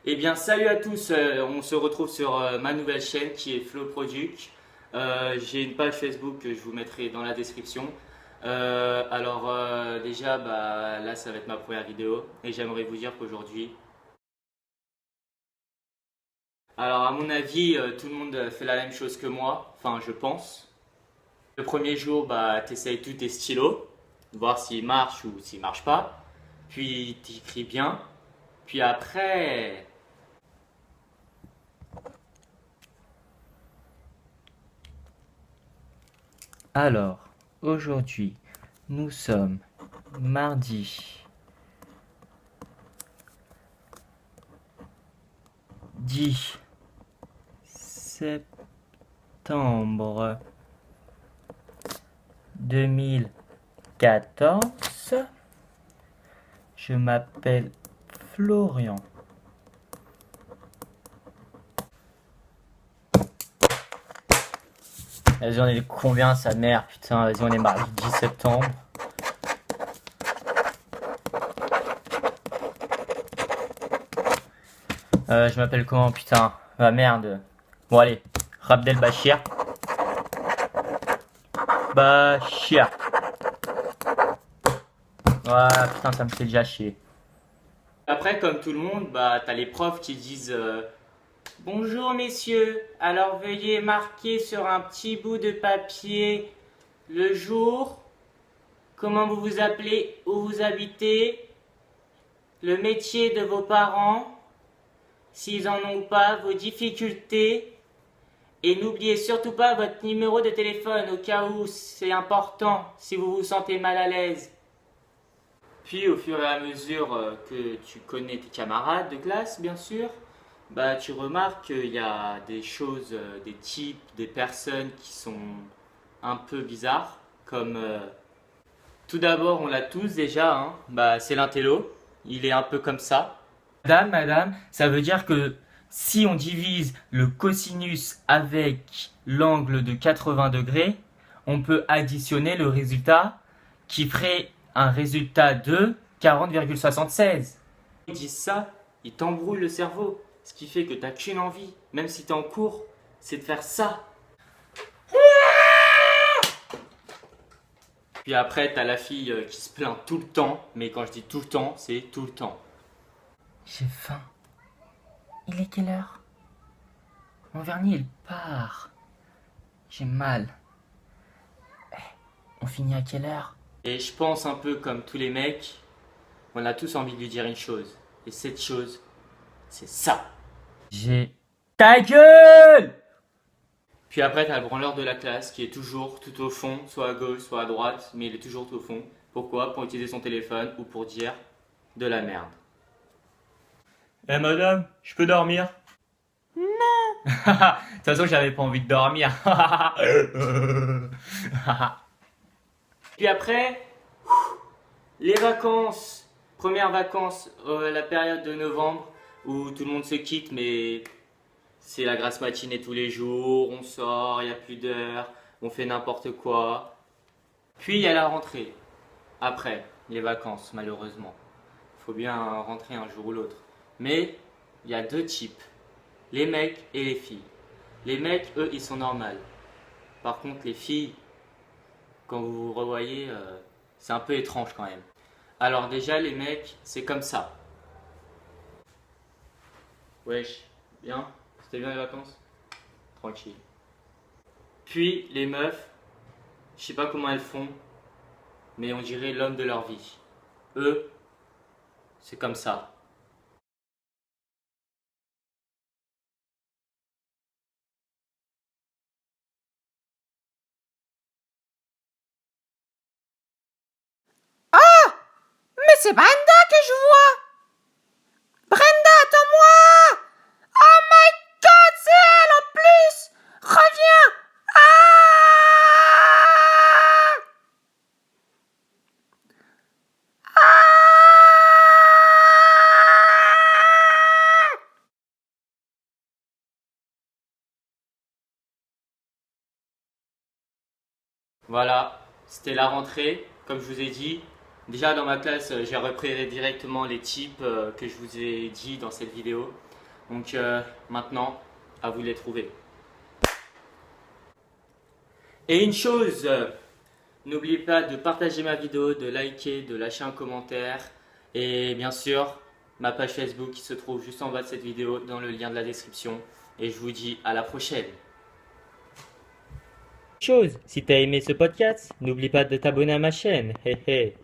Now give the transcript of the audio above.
Eh bien, salut à tous, on se retrouve sur ma nouvelle chaîne qui est Flow Product. J'ai une page Facebook que je vous mettrai dans la description. Déjà, là, ça va être ma première vidéo et j'aimerais vous dire qu'aujourd'hui, alors à mon avis, tout le monde fait la même chose que moi, enfin je pense. Le premier jour, t'essayes tous tes stylos, voir s'ils marchent ou s'ils marchent pas. Puis t'écris bien. Puis après, alors, aujourd'hui, nous sommes mardi 10 septembre 2014. Je m'appelle Florian. Vas-y, on est combien, sa mère? Putain, vas-y, on est mardi 10 septembre. Je m'appelle comment, putain? Ah merde. Bon, allez. Rabdel Bachir. Bachir. Ouais, putain, ça me fait déjà chier. Après, comme tout le monde, t'as les profs qui disent bonjour messieurs, alors veuillez marquer sur un petit bout de papier le jour, comment vous vous appelez, où vous habitez, le métier de vos parents, s'ils en ont pas, vos difficultés, et n'oubliez surtout pas votre numéro de téléphone au cas où c'est important, si vous vous sentez mal à l'aise. Puis au fur et à mesure que tu connais tes camarades de classe, bien sûr, tu remarques qu'il y a des choses, des types, des personnes qui sont un peu bizarres, comme tout d'abord, on l'a tous déjà, hein, c'est l'intello, il est un peu comme ça. Madame, ça veut dire que si on divise le cosinus avec l'angle de 80 degrés, on peut additionner le résultat qui ferait un résultat de 40,76. Ils disent ça, ils t'embrouillent le cerveau, ce qui fait que t'as qu'une envie, même si t'es en cours, c'est de faire ça. Puis après, t'as la fille qui se plaint tout le temps, mais quand je dis tout le temps, c'est tout le temps. J'ai faim. Il est quelle heure? Mon vernis, il part. J'ai mal. On finit à quelle heure? Et je pense un peu comme tous les mecs, on a tous envie de lui dire une chose. Et cette chose, c'est ça. J'ai... Ta gueule! Puis après, t'as le branleur de la classe qui est toujours tout au fond, soit à gauche, soit à droite, mais il est toujours tout au fond. Pourquoi? Pour utiliser son téléphone ou pour dire de la merde. Eh madame, je peux dormir? De toute façon, j'avais pas envie de dormir. Puis après, les vacances. Première vacances, la période de novembre où tout le monde se quitte, mais c'est la grasse matinée tous les jours, on sort, il n'y a plus d'heures, on fait n'importe quoi. Puis il y a la rentrée. Après, les vacances, malheureusement. Il faut bien rentrer un jour ou l'autre. Mais il y a deux types, les mecs et les filles. Les mecs, eux, ils sont normaux. Par contre, les filles, quand vous vous revoyez, c'est un peu étrange quand même. Alors déjà, les mecs, c'est comme ça. Wesh, bien? C'était bien les vacances? Tranquille. Puis les meufs, je sais pas comment elles font, mais on dirait l'homme de leur vie. Eux, c'est comme ça. Mais c'est Brenda que je vois. Brenda, attends-moi. Oh my god, c'est elle en plus. Reviens. Voilà, c'était la rentrée, comme je vous ai dit. Déjà dans ma classe, j'ai repris directement les types que je vous ai dit dans cette vidéo. Donc maintenant, à vous de les trouver. Et une chose, n'oubliez pas de partager ma vidéo, de liker, de lâcher un commentaire. Et bien sûr, ma page Facebook qui se trouve juste en bas de cette vidéo dans le lien de la description. Et je vous dis à la prochaine. Si t'as aimé ce podcast, n'oublie pas de t'abonner à ma chaîne. Hé hé.